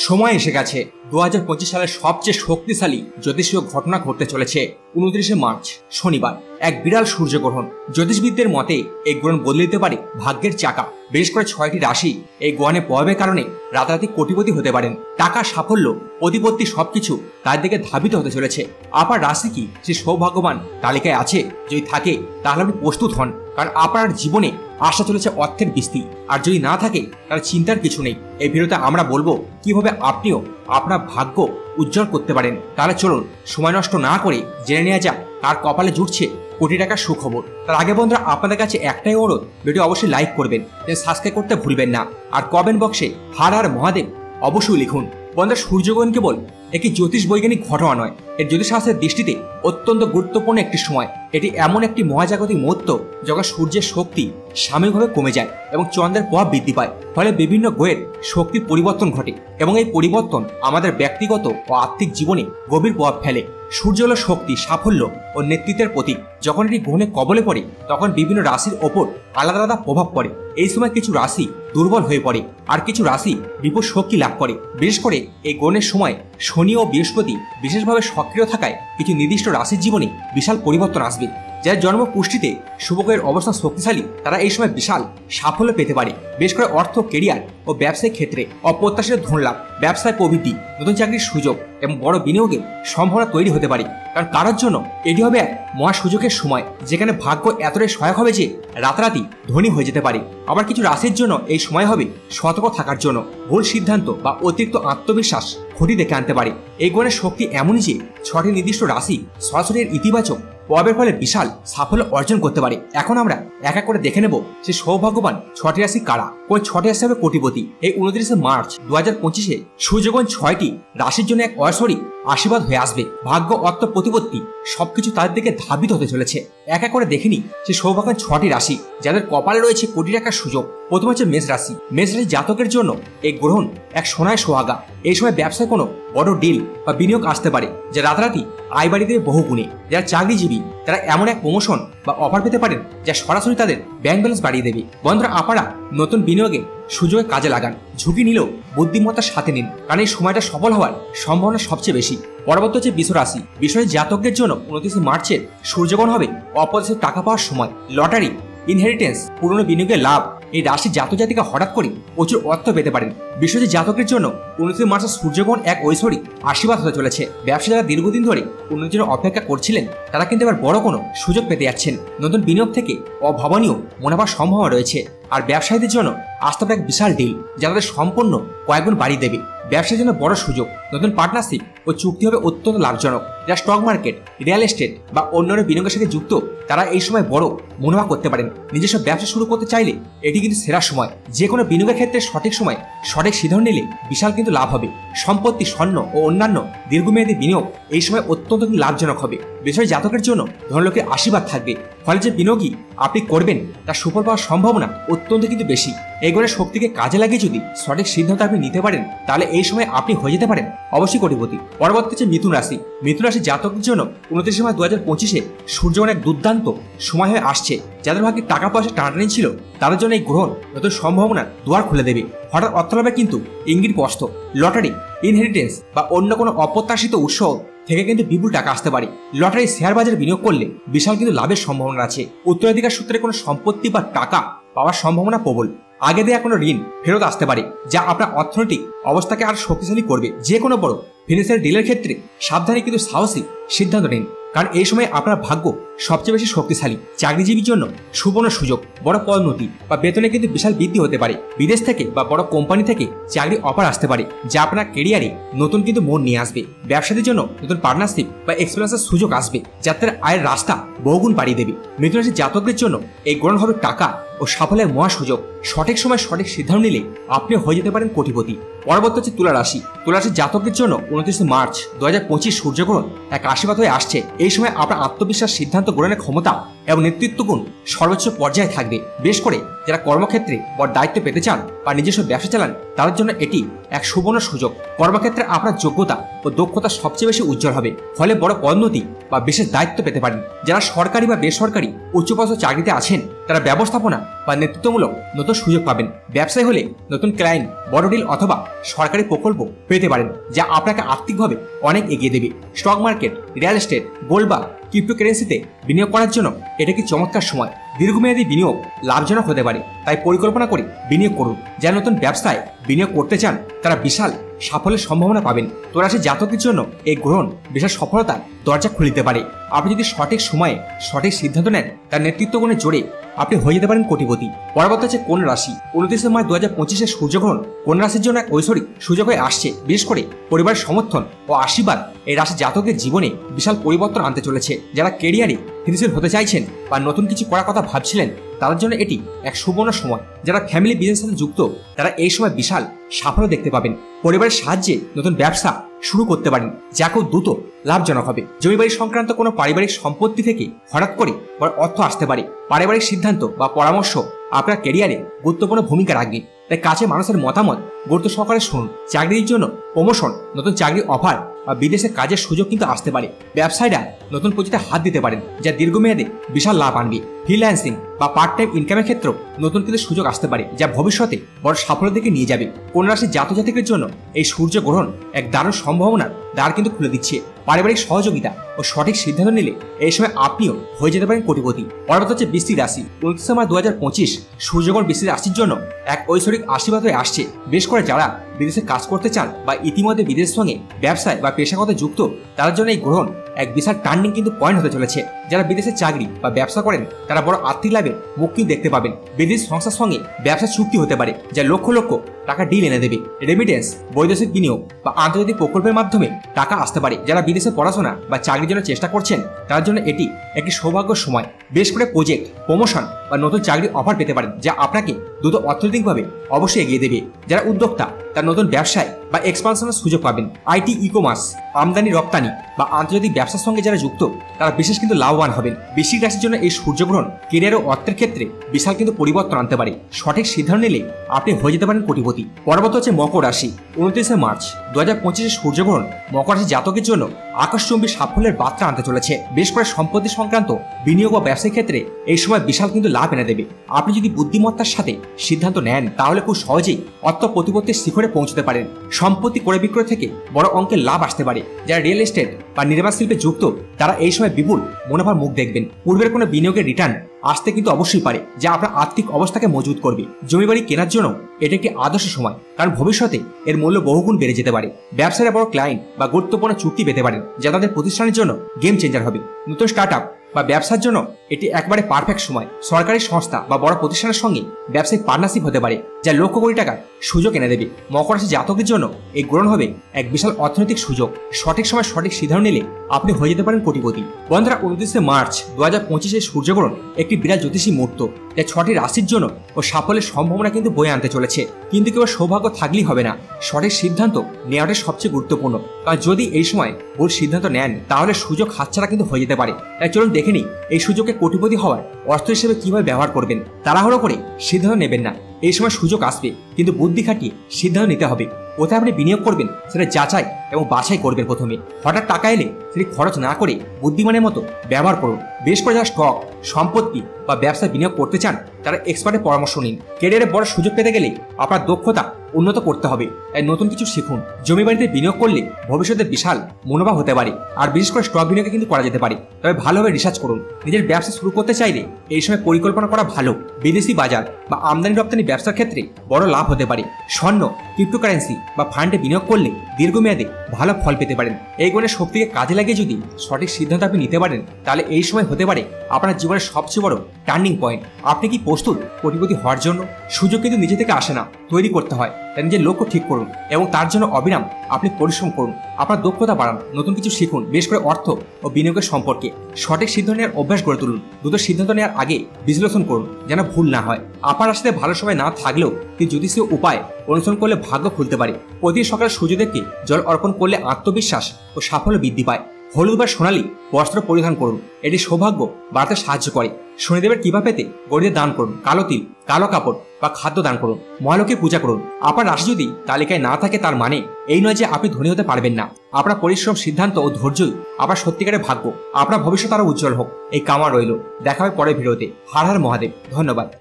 সময় এসে গেছে 2025 সালের সবচেয়ে শক্তিশালী জ্যোতিষীয় ঘটনা ঘটতে চলেছে 29শে মার্চ শনিবার। এক বিরাট সূর্যগ্রহণ। জ্যোতিষবিদদের মতে এই গ্রহণ বদলে দিতে পারে ভাগ্যের চাকা। বিশেষ করে 6টি রাশি এই গ্রহণের প্রভাবের কারণে রাতারাতি কোটিপতি হতে পারেন। টাকা, সাফল্য, প্রতিপত্তি সবকিছু তার দিকে ধাবিত হতে চলেছে। আপনার রাশি কি সেই সৌভাগ্যবান তালিকায় আছে? যদি থাকে তাহলে আপনি প্রস্তুত হন, কারণ আপনার জীবনে আসা চলেছে অর্থের বৃষ্টি। আর যদি না থাকে তাহলে চিন্তার কিছু নেই। এই ভিডিওতে আমরা বলবো কিভাবে আপনিও আপনার ভাগ্য উজ্জ্বল করতে পারেন। তাহলে চলুন সময় নষ্ট না করে জেনে নেওয়া যাক কার কপালে জুটছে কোটি টাকার সুখবর। তার আগে বন্ধুরা, আপনাদের কাছে একটাই অনুরোধ, ভিডিও অবশ্যই লাইক করবেন, সাবস্ক্রাইব করতে ভুলবেন না। আর কমেন্ট বক্সে হর হর মহাদেব অবশ্যই লিখুন। বন্ধুরা, সূর্যগ্রহণ কেবল একটি জ্যোতিষ বৈজ্ঞানিক ঘটনা নয়, এর জ্যোতিষশাস্ত্রের দৃষ্টিতে অত্যন্ত গুরুত্বপূর্ণ একটি সময়। এটি এমন একটি মহাজাগতিক মুহূর্ত যখন সূর্যের শক্তি সাময়িকভাবে কমে যায় এবং চন্দ্রের প্রভাব বৃদ্ধি পায়। ফলে বিভিন্ন গ্রহের শক্তির পরিবর্তন ঘটে এবং এই পরিবর্তন আমাদের ব্যক্তিগত ও আর্থিক জীবনে গভীর প্রভাব ফেলে। সূর্য হল শক্তি, সাফল্য ও নেতৃত্বের প্রতীক। যখন এটি গ্রহণে কবলে পড়ে তখন বিভিন্ন রাশির ওপর আলাদা আলাদা প্রভাব পড়ে। এই সময় কিছু রাশি দুর্বল হয়ে পড়ে আর কিছু রাশি বিপুল শক্তি লাভ করে। বিশেষ করে এই গ্রহণের সময় শনি ও বৃহস্পতি বিশেষভাবে সক্রিয় থাকায় কিছু নির্দিষ্ট রাশির জীবনে বিশাল পরিবর্তন আসবে। যারা জন্ম কুষ্ঠিতে শুভগ্রহের অবস্থান শক্তিশালী তারা এই সময় বিশাল সাফল্য পেতে পারে। বিশেষ করে অর্থ, কেরিয়ার ও ব্যবসায়িক ক্ষেত্রে অপ্রত্যাশিত ধন লাভ, ব্যবসায় প্রবৃদ্ধি, নতুন চাকরির সুযোগ এবং বড় বিনিয়োগের সম্ভাবনা তৈরি হতে পারে। কারণ কারোর জন্য এটি হবে এক মহা সুযোগের সময়, যেখানে ভাগ্য এতটাই সহায়ক হবে যে রাতারাতি ধনী হয়ে যেতে পারে। আবার কিছু রাশির জন্য এই সময় হবে সতর্ক থাকার জন্য। ভুল সিদ্ধান্ত বা অতিরিক্ত আত্মবিশ্বাস ক্ষতি দেখে আনতে পারে। এই গ্রহণের শক্তি এমনই যে 6টি নির্দিষ্ট রাশি সরাসরি ইতিবাচক প্রভাবের ফলে বিশাল সাফল্য অর্জন করতে পারে। এখন আমরা এক এক করে দেখে নেব যে সৌভাগ্যবান 6টি রাশি কারা, কোন 6টি রাশি হবে কোটিপতি। এই 29শে মার্চ 2025-এ সূর্যগ্রহণ 6টি রাশির জন্য এক অস্বাভাবিক আশীর্বাদ হয়ে আসবে। ভাগ্য, অর্থ, প্রতিপত্তি সবকিছু তাদের দিকে ধাবিত হতে চলেছে। এক এক করে দেখে নি যে সৌভাগ্যবান 6টি রাশি যাদের কপালে রয়েছে কোটি টাকার সুযোগ। প্রথম হচ্ছে মেষ রাশি। মেষ রাশি জাতকের জন্য এই গ্রহণ এক সোনায় সোহাগা। এই সময় ব্যবসায় কোনো বড় ডিল বা বিনিয়োগ আসতে পারে যা রাতারাতি আয় বাড়িয়ে দেবে বহু গুণে। যারা চাকরিজীবী তারা এমন এক প্রমোশন বা অফার পেতে পারেন যা সরাসরি তাদের ব্যাংক ব্যালেন্স বাড়িয়ে দেবে। বন্ধুরা, আপনারা নতুন বিনিয়োগে সুযোগে কাজে লাগান। ঝুঁকি নিলেও বুদ্ধিমত্তার সাথে নিন, কারণ এই সময়টা সফল হওয়ার সম্ভাবনা সবচেয়ে বেশি। পরবর্তী হচ্ছে বৃষ রাশি। বৃষ রাশি জাতকদের জন্য 29শে মার্চের সূর্যগ্রহণ হবে অপ্রত্যাশিত টাকা পাওয়ার সময়। লটারি, ইনহেরিটেন্স, পুরনো বিনিয়োগের লাভ। এই রাশি জাতক জাতিকা হঠাৎ করে প্রচুর অর্থ পেতে পারেন। বিশ্বজিৎ জাতকের জন্য 29শে মার্চের সূর্যগ্রহণ এক ঐশ্বরিক আশীর্বাদ হতে চলেছে। ব্যবসা যারা দীর্ঘদিন ধরে উন্নতির জন্য অপেক্ষা করছিলেন তারা কিন্তু এবার বড় কোনো সুযোগ পেতে যাচ্ছেন। নতুন বিনিয়োগ থেকে অভাবনীয় মুনাফার সম্ভাবনা রয়েছে। আর ব্যবসায়ীদের জন্য আসতে পারে এক বিশাল ডিল যা তাদের সম্পূর্ণ কয়েকগুণ বাড়িয়ে দেবে। ব্যবসার জন্য বড় সুযোগ, নতুন পার্টনারশিপ ও চুক্তি হবে অত্যন্ত লাভজনক। যারা স্টক মার্কেট, রিয়েল এস্টেট বা অন্যান্য বিনিয়োগের সাথে যুক্ত তারা এই সময় বড় মুনাফা করতে পারেন। নিজস্ব ব্যবসা শুরু করতে চাইলে এটি কিন্তু সেরা সময়। যে কোনো বিনিয়োগের ক্ষেত্রে সঠিক সময় সঠিক সিদ্ধান্ত নিলে বিশাল কিন্তু লাভ হবে। সম্পত্তি, স্বর্ণ ও অন্যান্য দীর্ঘমেয়াদী বিনিয়োগ এই সময় অত্যন্ত লাভজনক হবে। বিষয় জাতকের জন্য ধনলোকের আশীর্বাদ থাকবে। ফলে যে বিনিয়োগই আপনি করবেন তার সুফল পাওয়ার সম্ভাবনা অত্যন্ত কিন্তু বেশি। এই গ্রহের শক্তিকে কাজে লাগিয়ে যদি সঠিক সিদ্ধান্ত আপনি নিতে পারেন তাহলে এই সময় আপনি হয়ে যেতে পারেন অবশ্যই কোটিপতি। পরবর্তী হচ্ছে মিথুন রাশি। মিথুন রাশি জাতকের জন্য 29শে মার্চ 2025-এ সূর্যগ্রহণ এক দুর্দান্ত সময় হয়ে আসছে। যাদের ভাগ্যে টাকা পয়সা টানাটানি ছিল তাদের জন্য এই গ্রহণ নতুন সম্ভাবনার দুয়ার খুলে দেবে। হঠাৎ অর্থ লাভে কিন্তু ইঙ্গিত স্পষ্ট। লটারি, ইনহেরিটেন্স বা অন্য কোনো অপ্রত্যাশিত উৎস থেকে কিন্তু বিপুল টাকা আসতে পারে। লটারি, শেয়ার বাজারে বিনিয়োগ করলে বিশাল কিন্তু লাভের সম্ভাবনা আছে। উত্তরাধিকার সূত্রে কোনো সম্পত্তি বা টাকা পাওয়ার সম্ভাবনা প্রবল। আগে দেওয়া কোনো ঋণ ফেরত আসতে পারে যা আপনার অর্থনৈতিক অবস্থাকে আরো শক্তিশালী করবে। যে কোনো বড় ফিনান্সিয়াল ডিলের ক্ষেত্রে সাবধানে কিন্তু সাহসী সিদ্ধান্ত নিন, কারণ এই সময় আপনার ভাগ্য সবচেয়ে বেশি শক্তিশালী। চাকরিজীবীর জন্য সুবর্ণ সুযোগ, বড় পদোন্নতি বা বেতনে কিন্তু বিশাল বৃদ্ধি হতে পারে। বিদেশ থেকে বা বড় কোম্পানি থেকে চাকরি অফার আসতে পারে যা আপনার কেরিয়ারে নতুন কিন্তু মোড় নিয়ে আসবে। ব্যবসাদের জন্য নতুন পার্টনারশিপ বা এক্সপেরিয়েন্সের সুযোগ আসবে যা তাদের আয়ের রাস্তা বহুগুণ বাড়িয়ে দেবে। মিথুন রাশির জাতকদের জন্য এই গ্রহণ হবে টাকা ও সাফল্যের মহা সুযোগ। সঠিক সময় সঠিক সিদ্ধান্ত নিলে আপনি হয়ে যেতে পারেন কোটিপতি। পরবর্তী হচ্ছে তুলা রাশি। তুলা রাশির জাতকদের জন্য 29শে মার্চ 2025 সূর্যগ্রহণ এক আশীর্বাদ হয়ে আসছে। এই সময় আপনার আত্মবিশ্বাস, সিদ্ধান্ত গ্রহণের ক্ষমতা এবং নেতৃত্ব গুণ সর্বোচ্চ পর্যায়ে থাকবে। বিশেষ করে যারা কর্মক্ষেত্রে বড় দায়িত্ব পেতে চান বা নিজস্ব ব্যবসা চালান তাদের জন্য এটি এক সুবর্ণ সুযোগ। কর্মক্ষেত্রে আপনার যোগ্যতা ও দক্ষতা সবচেয়ে বেশি উজ্জ্বল হবে, ফলে বড় পদোন্নতি বা বিশেষ দায়িত্ব পেতে পারেন। যারা সরকারি বা বেসরকারি উচ্চপদস্থ চাকরিতে আছেন তারা ব্যবস্থাপনা বা নেতৃত্বমূলক নতুন সুযোগ পাবেন। ব্যবসায় হলে নতুন ক্লায়েন্ট, বড় ডিল অথবা সরকারি প্রকল্প পেতে পারেন, যা আপনাকে আর্থিকভাবে অনেক এগিয়ে দেবে। Stock market, real estate, gold বা ক্রিপ্টোকারেন্সিতে বিনিয়োগ করার জন্য এটা কি চমৎকার সময়। দীর্ঘমেয়াদী বিনিয়োগ লাভজনক হতে পারে, তাই পরিকল্পনা করে বিনিয়োগ করুন। যারা নতুন ব্যবসায় বিনিয়োগ করতে চান তারা বিশাল সাফল্যের সম্ভাবনা পাবেন। তুলারাশি জাতকের জন্য এই গ্রহণ বিশাল সফলতার দরজা খুলে দিতে পারে। আপনি যদি সঠিক সময়ে সঠিক সিদ্ধান্ত নেন, তার নেতৃত্ব গুণে জোরে আপনি হয়ে যেতে পারেন কোটিপতি। পরবর্তী হচ্ছে কোন রাশি। 29 মার্চ 2025 সূর্যগ্রহণ কোন রাশির জন্য এক ঐশ্বরিক সুযোগ হয়ে আসছে। বিশেষ করে পরিবারের সমর্থন ও আশীর্বাদ এই রাশি জাতকের জীবনে বিশাল পরিবর্তন আনতে চলেছে। যারা কেরিয়ারে স্থিতিশীল হতে চাইছেন বা নতুন কিছু করার কথা ভাবছিলেন তাদের জন্য এটি এক সুবর্ণ সময়। যারা ফ্যামিলি বিজনেসের সাথে যুক্ত তারা এই সময় বিশাল সাফল্য দেখতে পাবেন। পরিবারের সাহায্যে নতুন ব্যবসা শুরু করতে পারেন, যা খুব দ্রুত লাভজনক হবে। জমি বাড়ি সংক্রান্ত কোনো পারিবারিক সম্পত্তি থেকে হঠাৎ করে বড় অর্থ আসতে পারে। পারিবারিক সিদ্ধান্ত বা পরামর্শ আপনার ক্যারিয়ারে গুরুত্বপূর্ণ ভূমিকা রাখবে, তাই কাছে মানুষের মতামত গুরুত্ব সহকারে শুনুন। চাকরির জন্য প্রমোশন, নতুন চাকরি অফার বা বিদেশে কাজের সুযোগ কিন্তু আসতে পারে। ব্যবসায়ীরা নতুন পুঁজিতে হাত দিতে পারেন, যা দীর্ঘমেয়াদে বিশাল লাভ আনবে। ফ্রিল্যান্সিং বা পার্ট টাইম ইনকামের ক্ষেত্রেও নতুন কিছু সুযোগ আসতে পারে, যা ভবিষ্যতে বড় সাফল্যের দিকে নিয়ে যাবে। কোন রাশির জাতকের জন্য এই সূর্যগ্রহণ এক দারুণ সম্ভাবনার দ্বার কিন্তু খুলে দিচ্ছে। পারিবারিক সহযোগিতা ও সঠিক সিদ্ধান্ত নিলে এই সময় আপনিও হয়ে যেতে পারেন কোটিপতি। পরবর্তী হচ্ছে বৃশ্চিক রাশি। 29 মার্চ 2025 সূর্যগ্রহণ বৃশ্চিক রাশির জন্য এক ঐশ্বরিক আশীর্বাদ হয়ে আসছে। বিশেষ করে যারা বিদেশে কাজ করতে চান বা ইতিমধ্যে বিদেশের সঙ্গে ব্যবসায় বা পেশাগত যুক্ত তাদের জন্য এই গ্রহণ এক বিশাল টার্নিং কিন্তু পয়েন্ট হতে চলেছে। যারা বিদেশে চাকরি বা ব্যবসা করেন তারা বড় আর্থিক লাভের মুখ কিন্তু দেখতে পাবেন। বিদেশি সংস্থার সঙ্গে ব্যবসা চুক্তি হতে পারে, যা লক্ষ লক্ষ টাকা ডিল এনে দেবে। রেমিটেন্স, বৈদেশিক বিনিয়োগ বা আন্তর্জাতিক প্রকল্পের মাধ্যমে টাকা আসতে পারে। যারা বিদেশে পড়াশোনা বা চাকরির জন্য চেষ্টা করছেন তার জন্য এটি একটি সৌভাগ্যের সময়। বেশ করে প্রজেক্ট, প্রমোশন বা নতুন চাকরি অফার পেতে পারেন, যা আপনাকে দ্রুত অর্থনৈতিকভাবে অবশ্যই এগিয়ে দেবে। যারা উদ্যোক্তা তার নতুন ব্যবসায় বা এক্সপানশনের সুযোগ পাবেন। আইটি, ই কমার্স, আমদানি রপ্তানি বা আন্তর্জাতিক ব্যবসার সঙ্গে যারা যুক্ত তারা বিশেষ কিন্তু লাভবান হবেন। বৃশ্চিক রাশির জন্য এই সূর্যগ্রহণ কেরিয়ার ও অর্থের ক্ষেত্রে বিশাল কিন্তু পরিবর্তন আনতে পারে। সঠিক সিদ্ধান্ত নিলে আপনি হয়ে যেতে পারেন কোটিপতি। পরবর্তী হচ্ছে মকর রাশি। 29 মার্চ 2025 সূর্যগ্রহণ মকর রাশি জাতকের জন্য আকাশচুম্বী সাফল্যের বার্তা আনতে চলেছে। বেশ করে সম্পত্তি সংক্রান্ত বিনিয়োগ বা ব্যবসায়িক ক্ষেত্রে এই সময় বিশাল কিন্তু লাভ এনে দেবে। আপনি যদি বুদ্ধিমত্তার সাথে সিদ্ধান্ত নেন তাহলে খুব সহজেই অর্থ প্রতিপত্তির শিখরে পৌঁছতে পারেন। সম্পত্তি ক্রয় বিক্রয় থেকে বড় অঙ্কের লাভ আসতে পারে। যারা রিয়েল এস্টেট বা নির্মাণ শিল্পে যুক্ত তারা এই সময় বিপুল মুনাফার মুখ দেখবেন। পূর্বের কোনো বিনিয়োগের রিটার্ন আসতে কিন্তু অবশ্যই পারে, যা আপনার আর্থিক অবস্থাকে মজবুত করবে। জমি বাড়ি কেনার জন্য এটি একটি আদর্শ সময়, কারণ ভবিষ্যতে এর মূল্য বহুগুণ বেড়ে যেতে পারে। ব্যবসায়ীরা বড় ক্লায়েন্ট বা গুরুত্বপূর্ণ চুক্তি পেতে পারেন, যা তাদের প্রতিষ্ঠানের জন্য গেম চেঞ্জার হবে। নতুন স্টার্টআপ বা ব্যবসার জন্য এটি একবারে পারফেক্ট সময়। সরকারি সংস্থা বা বড় প্রতিষ্ঠানের সঙ্গে ব্যবসায়িক পার্টনারশিপ হতে পারে, যা লক্ষ কোটি টাকার সুযোগ এনে দেবে। মকর রাশি জাতকের জন্য এই গ্রহণ হবে এক বিশাল অর্থনৈতিক সুযোগ। সঠিক সময় সঠিক সিদ্ধান্ত নিলে আপনি হয়ে যেতে পারেন কোটিপতি। বন্ধুরা, 29 মার্চ 2025 সূর্যগ্রহণ একটি বিরাট জ্যোতিষী মুহূর্ত, যা 6টি রাশির জন্য ও সাফল্যের সম্ভাবনা কিন্তু বয়ে আনতে চলেছে। কিন্তু কেবল সৌভাগ্য থাকলেই হবে না, সঠিক সিদ্ধান্ত নেওয়াটাই সবচেয়ে গুরুত্বপূর্ণ। কারণ যদি এই সময় ভুল সিদ্ধান্ত নেন তাহলে সুযোগ হাতছাড়া কিন্তু হয়ে যেতে পারে। তাই চলুন দেখে নিই এই সুযোগকে কোটিপতি হওয়ার অর্থ হিসেবে কিভাবে ব্যবহার করবেন। তাড়াহুড়ো করে সিদ্ধান্ত নেবেন না, এই সময় সুযোগ আসবে, কিন্তু বুদ্ধি খাটিয়ে সিদ্ধান্ত নিতে হবে। কোথায় আপনি বিনিয়োগ করবেন সেটা যাচাই এবং বাছাই করবেন। প্রথমে হঠাৎ টাকা এলে সেটি খরচ না করে বুদ্ধিমানের মতো ব্যবহার করুন। বেশ করে যারা স্টক, সম্পত্তি বা ব্যবসায় বিনিয়োগ করতে চান তারা এক্সপার্টের পরামর্শ নিন। ক্যারিয়ারে বড় সুযোগ পেতে গেলে আপনার দক্ষতা উন্নত করতে হবে, তাই নতুন কিছু শিখুন। জমি বাড়িতে বিনিয়োগ করলে ভবিষ্যতে বিশাল মুনাফা হতে পারে, আর বিশেষ করে স্টক বিনিয়োগে কিন্তু করা যেতে পারে। তবে ভালোভাবে রিসার্চ করুন। নিজের ব্যবসা শুরু করতে চাইলে এই সময় পরিকল্পনা করা ভালো। বিদেশি বাজার বা আমদানি রপ্তানি ব্যবসার ক্ষেত্রে বড় লাভ হতে পারে। স্বর্ণ, ক্রিপ্টোকারেন্সি বা ফান্ডে বিনিয়োগ করলে দীর্ঘমেয়াদে ভালো ফল পেতে পারেন। এই গুণের শক্তিকে কাজে লাগিয়ে যদি সঠিক সিদ্ধান্ত আপনি নিতে পারেন তাহলে এই সময় হতে পারে আপনার জীবনের সবচেয়ে বড় টার্নিং পয়েন্ট। আপনি কি প্রস্তুত কোটিপতি হওয়ার জন্য? সুযোগ কিন্তু নিজে থেকে আসে না, তৈরি করতে হয়। তাই নিজের লক্ষ্য ঠিক করুন এবং তার জন্য অবিরাম আপনি পরিশ্রম করুন। আপনার দক্ষতা বাড়ান, নতুন কিছু শিখুন। বেশ করে অর্থ ও বিনিয়োগের সম্পর্কে সঠিক সিদ্ধান্ত নেওয়ার অভ্যাস গড়ে তুলুন। দ্রুত সিদ্ধান্ত নেওয়ার আগে বিশ্লেষণ করুন যেন ভুল না হয়। আপনার রাশিতে ভালো সময় না থাকলেও তিনি জ্যোতিষীয় উপায় অনুসরণ করলে ভাগ্য খুলতে পারে। প্রতি সকালে সূর্যদেবকে জল অর্পণ করলে আত্মবিশ্বাস ও সাফল্য বৃদ্ধি পায়। হলুদ বা সোনালী বস্ত্র পরিধান করুন, এটি সৌভাগ্য বাড়াতে সাহায্য করে। শনিদেবের কৃপা পেতে গরিবদের দান করুন, কালো তিল, কালো কাপড় বা খাদ্য দান করুন, মহালক্ষ্মীর পূজা করুন। আপনার রাশি যদি তালিকায় না থাকে তার মানে এই নয় যে আপনি ধনী হতে পারবেন না। আপনার পরিশ্রম, সিদ্ধান্ত ও ধৈর্যই আপনার সত্যিকারের ভাগ্য। আপনার ভবিষ্যৎ আরো উজ্জ্বল হোক এই কামনা রইল। দেখা হবে পরের ভিডিওতে। হর হর মহাদেব। ধন্যবাদ।